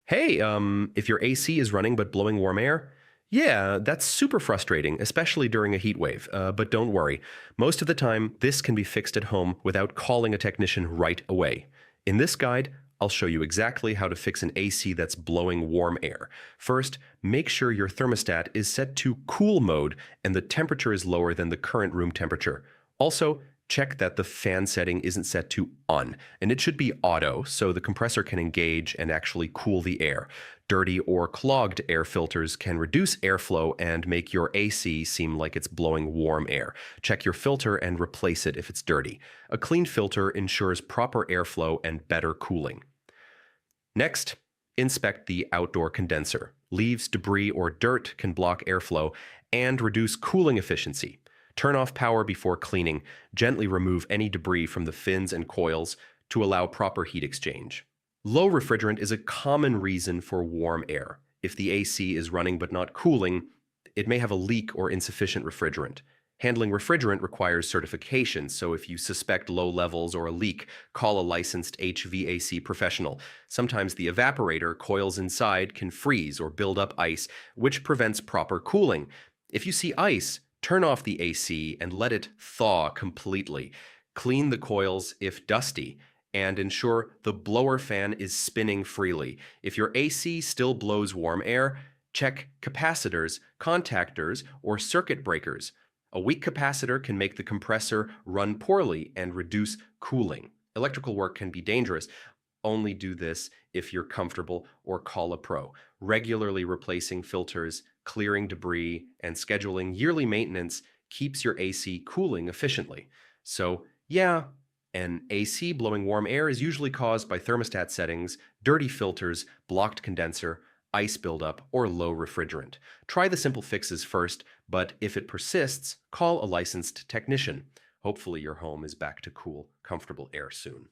Hey, if your AC is running but blowing warm air, yeah, that's super frustrating, especially during a heat wave. But don't worry. Most of the time, this can be fixed at home without calling a technician right away. In this guide, I'll show you exactly how to fix an AC that's blowing warm air. First, make sure your thermostat is set to cool mode and the temperature is lower than the current room temperature. Also, check that the fan setting isn't set to on, and it should be auto so the compressor can engage and actually cool the air. Dirty or clogged air filters can reduce airflow and make your AC seem like it's blowing warm air. Check your filter and replace it if it's dirty. A clean filter ensures proper airflow and better cooling. Next, inspect the outdoor condenser. Leaves, debris, or dirt can block airflow and reduce cooling efficiency. Turn off power before cleaning. Gently remove any debris from the fins and coils to allow proper heat exchange. Low refrigerant is a common reason for warm air. If the AC is running but not cooling, it may have a leak or insufficient refrigerant. Handling refrigerant requires certification, so if you suspect low levels or a leak, call a licensed HVAC professional. Sometimes the evaporator coils inside can freeze or build up ice, which prevents proper cooling. If you see ice, turn off the AC and let it thaw completely. Clean the coils if dusty, and ensure the blower fan is spinning freely. If your AC still blows warm air, check capacitors, contactors, or circuit breakers. A weak capacitor can make the compressor run poorly and reduce cooling. Electrical work can be dangerous. Only do this if you're comfortable or call a pro. Regularly replacing filters, clearing debris, and scheduling yearly maintenance keeps your AC cooling efficiently. So, yeah, an AC blowing warm air is usually caused by thermostat settings, dirty filters, blocked condenser, ice buildup, or low refrigerant. Try the simple fixes first, but if it persists, call a licensed technician. Hopefully your home is back to cool, comfortable air soon.